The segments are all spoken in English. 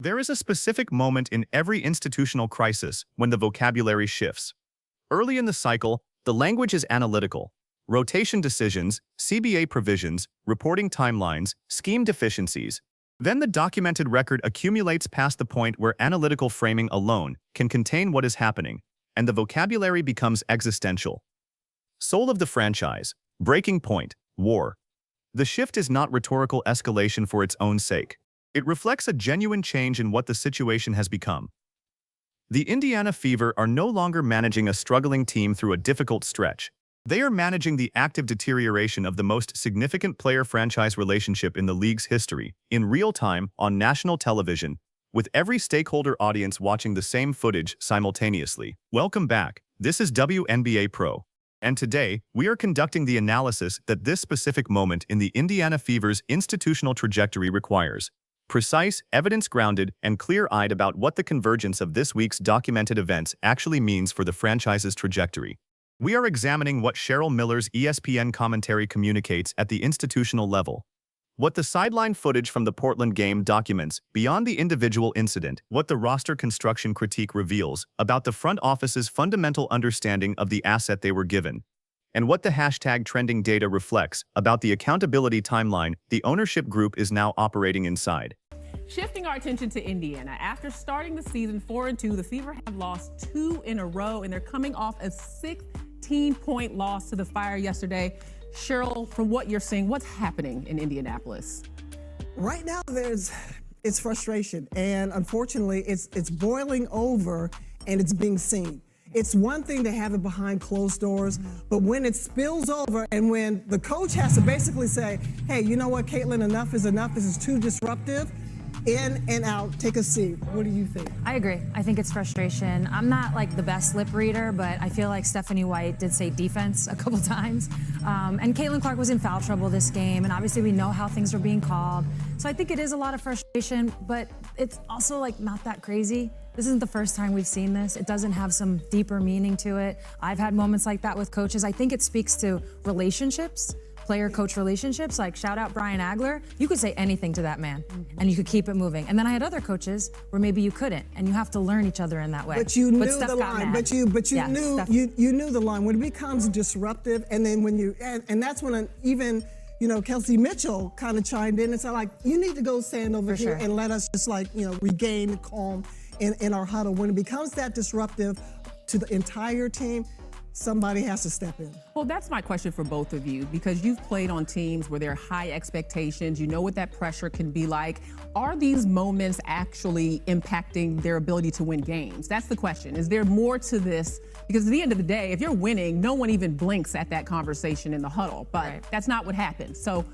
There is a specific moment in every institutional crisis when the vocabulary shifts. Early in the cycle, the language is analytical. Rotation decisions, CBA provisions, reporting timelines, scheme deficiencies. Then the documented record accumulates past the point where analytical framing alone can contain what is happening, and the vocabulary becomes existential. Soul of the franchise, breaking point, war. The shift is not rhetorical escalation for its own sake. It reflects a genuine change in what the situation has become. The Indiana Fever are no longer managing a struggling team through a difficult stretch. They are managing the active deterioration of the most significant player-franchise relationship in the league's history, in real time, on national television, with every stakeholder audience watching the same footage simultaneously. Welcome back. This is WNBA Pro. And today, we are conducting the analysis that this specific moment in the Indiana Fever's institutional trajectory requires. Precise, evidence-grounded, and clear-eyed about what the convergence of this week's documented events actually means for the franchise's trajectory. We are examining what Cheryl Miller's ESPN commentary communicates at the institutional level. What the sideline footage from the Portland game documents beyond the individual incident, what the roster construction critique reveals about the front office's fundamental understanding of the asset they were given, and what the hashtag trending data reflects about the accountability timeline the ownership group is now operating inside. Shifting our attention to Indiana, after starting the season 4-2, the Fever have lost 2 in a row, and they're coming off a 16-point loss to the Fire yesterday. Cheryl, from what you're seeing, what's happening in Indianapolis? Right now, it's frustration, and unfortunately, it's boiling over, and it's being seen. It's one thing to have it behind closed doors, but when it spills over and when the coach has to basically say, hey, you know what, Caitlin, enough is enough. This is too disruptive. In and out, take a seat. What do you think? I agree. I think it's frustration. I'm not like the best lip reader, but I feel like Stephanie White did say defense a couple times. And Caitlin Clark was in foul trouble this game, and obviously we know how things are being called. So I think it is a lot of frustration, but it's also like not that crazy. This isn't the first time we've seen this. It doesn't have some deeper meaning to it. I've had moments like that with coaches. I think it speaks to relationships. Player-coach relationships, like shout out Brian Agler. You could say anything to that man, and you could keep it moving. And then I had other coaches where maybe you couldn't, and you have to learn each other in that way. But you knew the line. But you knew the line when it becomes disruptive, and then when and that's when even Kelsey Mitchell kind of chimed in and said like, you need to go stand over here and let us just regain the calm in our huddle. When it becomes that disruptive to the entire team, somebody has to step in. Well, that's my question for both of you, because you've played on teams where there are high expectations. You know what that pressure can be like. Are these moments actually impacting their ability to win games? That's the question. Is there more to this? Because at the end of the day, if you're winning, no one even blinks at that conversation in the huddle. But that's not what happened. So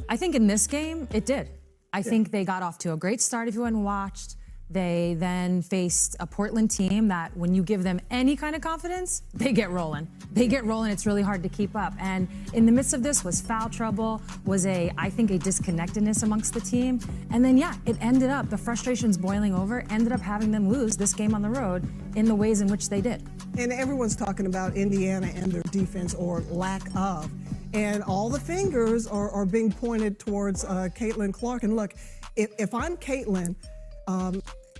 I think in this game, it did. I think they got off to a great start if you hadn't watched. They then faced a Portland team that when you give them any kind of confidence, they get rolling. They get rolling, it's really hard to keep up. And in the midst of this was foul trouble, was I think a disconnectedness amongst the team. And then it ended up, the frustrations boiling over, ended up having them lose this game on the road in the ways in which they did. And everyone's talking about Indiana and their defense or lack of. And all the fingers are being pointed towards Caitlin Clark. And look, if I'm Caitlin,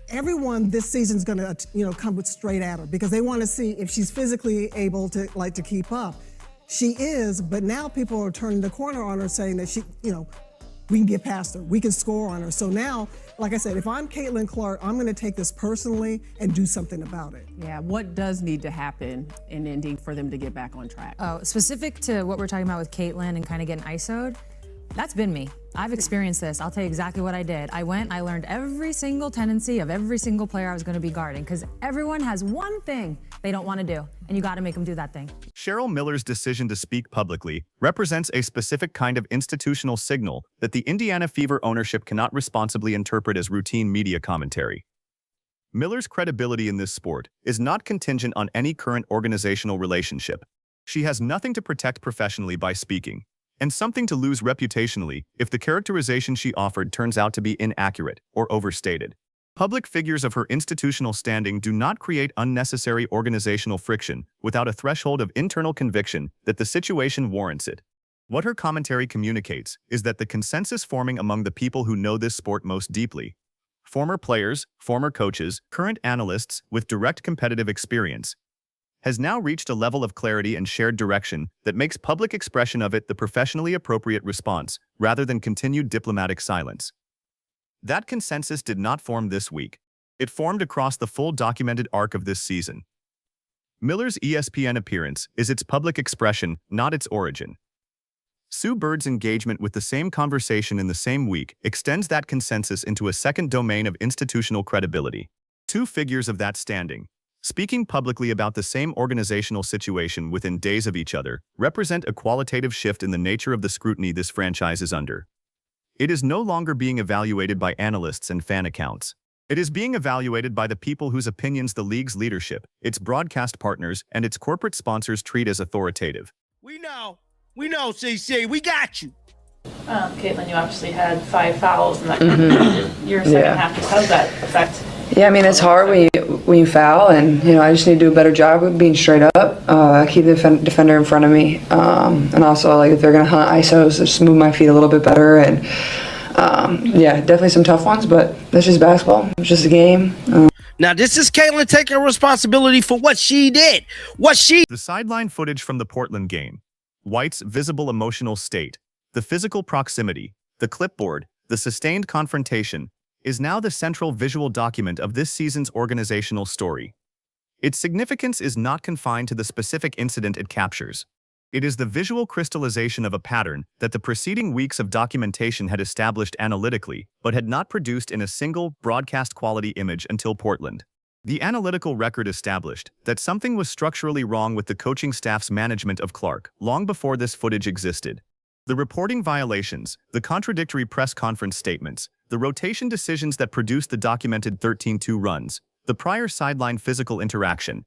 everyone this season is going to, come with straight at her because they want to see if she's physically able to to keep up. She is, but now people are turning the corner on her, saying that she, we can get past her, we can score on her. So now, like I said, if I'm Caitlin Clark, I'm going to take this personally and do something about it. Yeah, what does need to happen in Indy for them to get back on track? Oh, specific to what we're talking about with Caitlin and kind of getting ISO'd. That's been me. I've experienced this. I'll tell you exactly what I did. I learned every single tendency of every single player I was going to be guarding, because everyone has one thing they don't want to do, and you got to make them do that thing. Cheryl Miller's decision to speak publicly represents a specific kind of institutional signal that the Indiana Fever ownership cannot responsibly interpret as routine media commentary. Miller's credibility in this sport is not contingent on any current organizational relationship. She has nothing to protect professionally by speaking, and something to lose reputationally if the characterization she offered turns out to be inaccurate or overstated. Public figures of her institutional standing do not create unnecessary organizational friction without a threshold of internal conviction that the situation warrants it. What her commentary communicates is that the consensus forming among the people who know this sport most deeply, former players, former coaches, current analysts with direct competitive experience, has now reached a level of clarity and shared direction that makes public expression of it the professionally appropriate response, rather than continued diplomatic silence. That consensus did not form this week. It formed across the full documented arc of this season. Miller's ESPN appearance is its public expression, not its origin. Sue Bird's engagement with the same conversation in the same week extends that consensus into a second domain of institutional credibility. Two figures of that standing, speaking publicly about the same organizational situation within days of each other, represent a qualitative shift in the nature of the scrutiny this franchise is under. It is no longer being evaluated by analysts and fan accounts. It is being evaluated by the people whose opinions the league's leadership, its broadcast partners, and its corporate sponsors treat as authoritative. We know, CC, we got you. Caitlin, you obviously had 5 fouls in that your second half. How does that affect? Yeah, I mean, it's hard when you foul, and I just need to do a better job of being straight up, keep the defender in front of me, and also if they're gonna hunt ISOs, just move my feet a little bit better. And yeah, definitely some tough ones, but that's just basketball. It's just a game. Now, this is Caitlin taking responsibility for what she did. The sideline footage from the Portland game, White's visible emotional state, the physical proximity, the clipboard, the sustained confrontation, is now the central visual document of this season's organizational story. Its significance is not confined to the specific incident it captures. It is the visual crystallization of a pattern that the preceding weeks of documentation had established analytically, but had not produced in a single, broadcast-quality image until Portland. The analytical record established that something was structurally wrong with the coaching staff's management of Clark long before this footage existed. The reporting violations, the contradictory press conference statements, the rotation decisions that produced the documented 13-2 runs, the prior sideline physical interaction,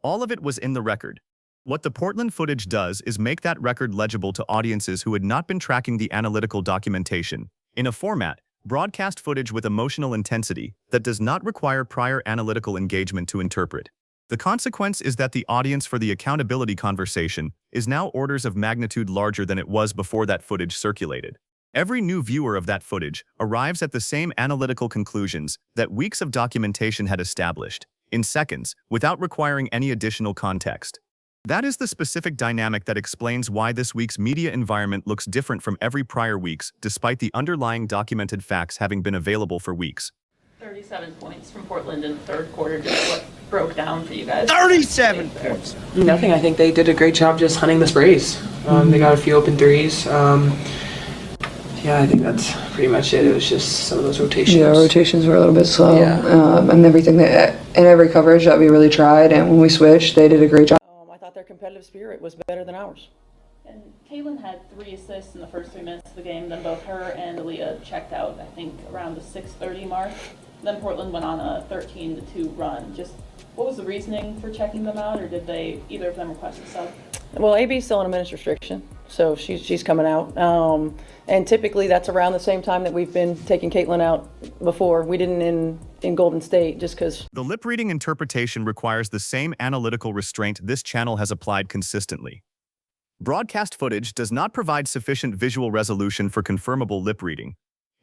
all of it was in the record. What the Portland footage does is make that record legible to audiences who had not been tracking the analytical documentation, in a format, broadcast footage with emotional intensity, that does not require prior analytical engagement to interpret. The consequence is that the audience for the accountability conversation is now orders of magnitude larger than it was before that footage circulated. Every new viewer of that footage arrives at the same analytical conclusions that weeks of documentation had established, in seconds, without requiring any additional context. That is the specific dynamic that explains why this week's media environment looks different from every prior week's, despite the underlying documented facts having been available for weeks. 37 points from Portland in the third quarter. Just what broke down for you guys? 37 points. Nothing. I think they did a great job just hunting the sprays. They got a few open threes. Yeah, I think that's pretty much it. It was just some of those rotations. Yeah, rotations were a little bit slow, Yeah. and everything in every coverage that we really tried, and when we switched, they did a great job. I thought their competitive spirit was better than ours. And Caitlin had 3 assists in the first 3 minutes of the game. Then both her and Aaliyah checked out, I think, around the 6:30 mark. Then Portland went on a 13-2 run. Just what was the reasoning for checking them out, or did either of them request a sub? Well, AB's still on a minutes restriction, so she's coming out. And typically that's around the same time that we've been taking Caitlin out before. We didn't in Golden State just because. The lip-reading interpretation requires the same analytical restraint this channel has applied consistently. Broadcast footage does not provide sufficient visual resolution for confirmable lip-reading,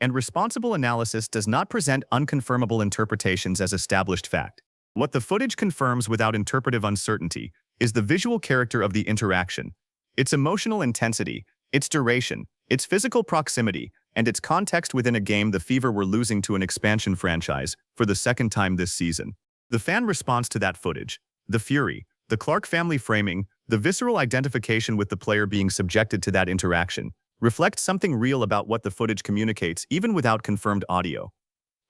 and responsible analysis does not present unconfirmable interpretations as established fact. What the footage confirms without interpretive uncertainty is the visual character of the interaction, its emotional intensity, its duration, its physical proximity, and its context within a game the Fever were losing to an expansion franchise for the second time this season. The fan response to that footage, the fury, the Clark family framing, the visceral identification with the player being subjected to that interaction, reflects something real about what the footage communicates even without confirmed audio.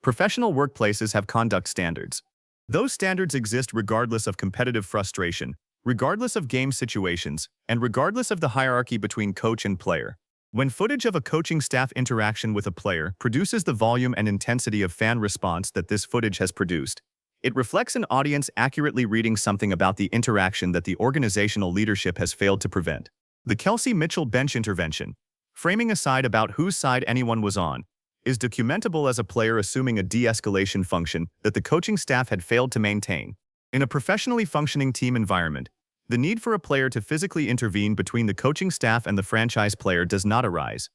Professional workplaces have conduct standards. Those standards exist regardless of competitive frustration, regardless of game situations, and regardless of the hierarchy between coach and player. When footage of a coaching staff interaction with a player produces the volume and intensity of fan response that this footage has produced, it reflects an audience accurately reading something about the interaction that the organizational leadership has failed to prevent. The Kelsey Mitchell bench intervention, framing aside about whose side anyone was on, is documentable as a player assuming a de-escalation function that the coaching staff had failed to maintain. In a professionally functioning team environment, the need for a player to physically intervene between the coaching staff and the franchise player does not arise.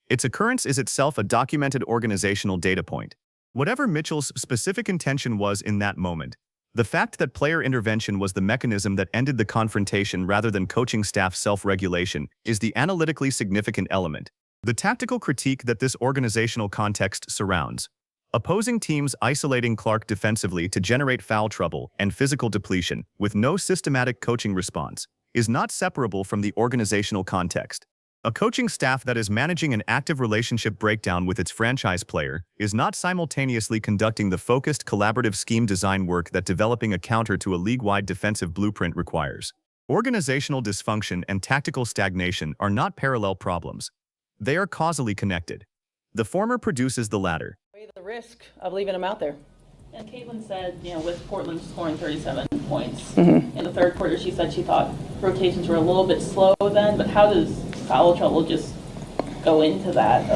Its occurrence is itself a documented organizational data point. Whatever Mitchell's specific intention was in that moment, the fact that player intervention was the mechanism that ended the confrontation rather than coaching staff self-regulation is the analytically significant element. The tactical critique that this organizational context surrounds, opposing teams isolating Clark defensively to generate foul trouble and physical depletion with no systematic coaching response, is not separable from the organizational context. A coaching staff that is managing an active relationship breakdown with its franchise player is not simultaneously conducting the focused collaborative scheme design work that developing a counter to a league-wide defensive blueprint requires. Organizational dysfunction and tactical stagnation are not parallel problems. They are causally connected. The former produces the latter. The risk of leaving him out there. And Caitlin said, with Portland scoring 37 points in the third quarter, she said she thought rotations were a little bit slow then, but how does foul trouble just go into that?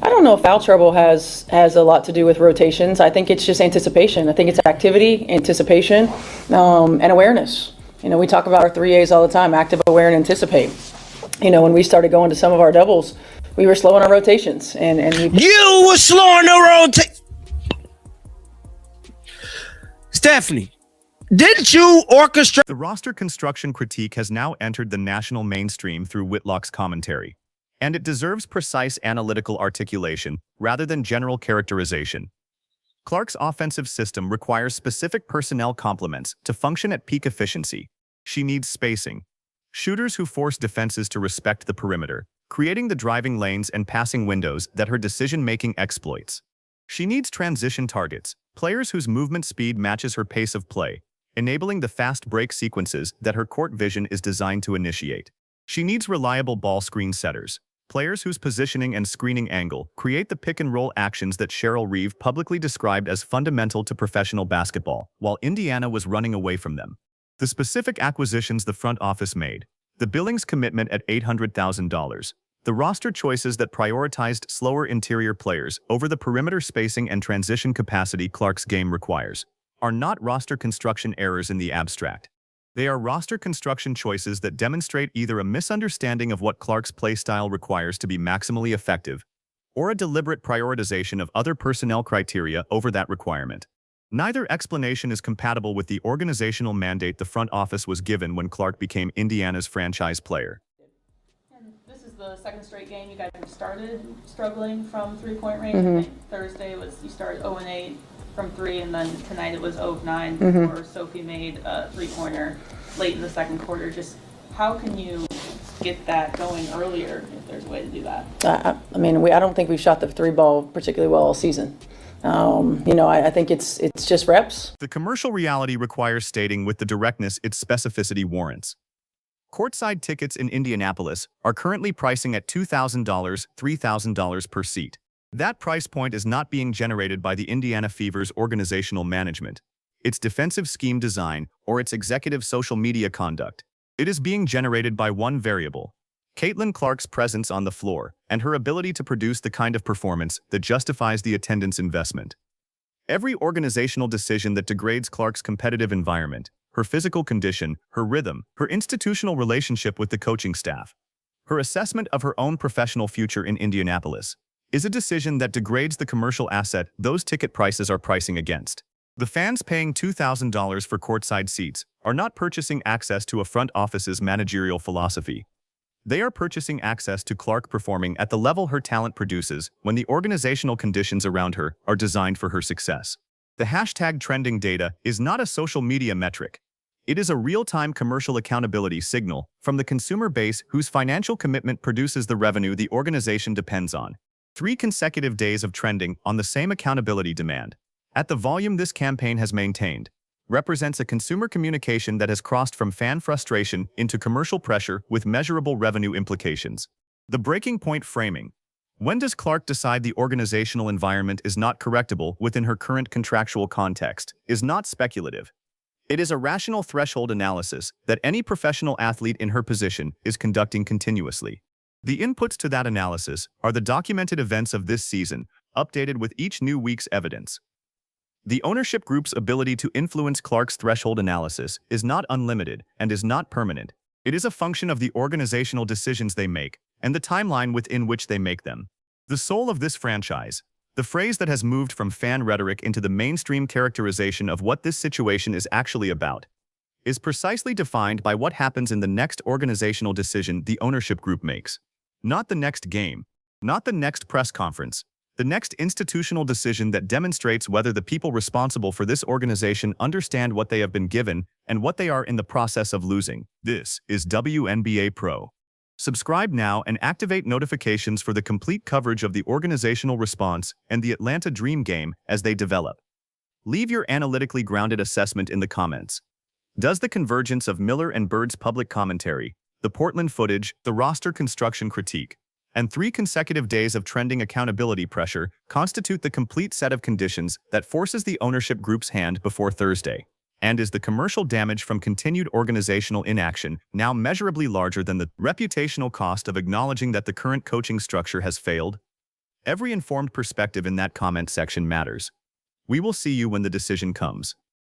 I don't know if foul trouble has a lot to do with rotations. I think it's just anticipation. I think it's activity, anticipation, and awareness. We talk about our 3As all the time, active, aware, and anticipate. When we started going to some of our doubles, we were slow on our rotations. You were slow on the rotation. Stephanie, didn't you orchestrate? The roster construction critique has now entered the national mainstream through Whitlock's commentary, and it deserves precise analytical articulation rather than general characterization. Clark's offensive system requires specific personnel complements to function at peak efficiency. She needs spacing, shooters who force defenses to respect the perimeter, creating the driving lanes and passing windows that her decision-making exploits. She needs transition targets, players whose movement speed matches her pace of play, enabling the fast break sequences that her court vision is designed to initiate. She needs reliable ball screen setters, players whose positioning and screening angle create the pick-and-roll actions that Cheryl Reeve publicly described as fundamental to professional basketball, while Indiana was running away from them. The specific acquisitions the front office made, the Billings commitment at $800,000, the roster choices that prioritized slower interior players over the perimeter spacing and transition capacity Clark's game requires, are not roster construction errors in the abstract. They are roster construction choices that demonstrate either a misunderstanding of what Clark's play style requires to be maximally effective, or a deliberate prioritization of other personnel criteria over that requirement. Neither explanation is compatible with the organizational mandate the front office was given when Clark became Indiana's franchise player. This is the second straight game you guys have started struggling from three-point range. I think Thursday you started 0-8 from 3, and then tonight it was 0-9 before Sophie made a three-pointer late in the second quarter. Just how can you get that going earlier if there's a way to do that? I don't think we've shot the three ball particularly well all season. I think it's just reps. The commercial reality requires stating with the directness its specificity warrants. Courtside tickets in Indianapolis are currently pricing at $2,000, $3,000 per seat. That price point is not being generated by the Indiana Fever's organizational management, its defensive scheme design, or its executive social media conduct. It is being generated by one variable: Caitlin Clark's presence on the floor and her ability to produce the kind of performance that justifies the attendance investment. Every organizational decision that degrades Clark's competitive environment, her physical condition, her rhythm, her institutional relationship with the coaching staff, her assessment of her own professional future in Indianapolis, is a decision that degrades the commercial asset those ticket prices are pricing against. The fans paying $2,000 for courtside seats are not purchasing access to a front office's managerial philosophy. They are purchasing access to Clark performing at the level her talent produces when the organizational conditions around her are designed for her success. The hashtag trending data is not a social media metric. It is a real-time commercial accountability signal from the consumer base whose financial commitment produces the revenue the organization depends on. 3 consecutive days of trending on the same accountability demand, at the volume this campaign has maintained, represents a consumer communication that has crossed from fan frustration into commercial pressure with measurable revenue implications. The breaking point framing. When does Clark decide the organizational environment is not correctable within her current contractual context is not speculative. It is a rational threshold analysis that any professional athlete in her position is conducting continuously. The inputs to that analysis are the documented events of this season, updated with each new week's evidence. The ownership group's ability to influence Clark's threshold analysis is not unlimited and is not permanent. It is a function of the organizational decisions they make and the timeline within which they make them. The soul of this franchise, The phrase that has moved from fan rhetoric into the mainstream characterization of what this situation is actually about is precisely defined by what happens in the next organizational decision the ownership group makes. Not the next game, not the next press conference, the next institutional decision that demonstrates whether the people responsible for this organization understand what they have been given and what they are in the process of losing. This is WNBA Pro. Subscribe now and activate notifications for the complete coverage of the organizational response and the Atlanta Dream game as they develop. Leave your analytically grounded assessment in the comments. Does the convergence of Miller and Bird's public commentary, the Portland footage, the roster construction critique, and 3 consecutive days of trending accountability pressure constitute the complete set of conditions that forces the ownership group's hand before Thursday? And is the commercial damage from continued organizational inaction now measurably larger than the reputational cost of acknowledging that the current coaching structure has failed? Every informed perspective in that comment section matters. We will see you when the decision comes.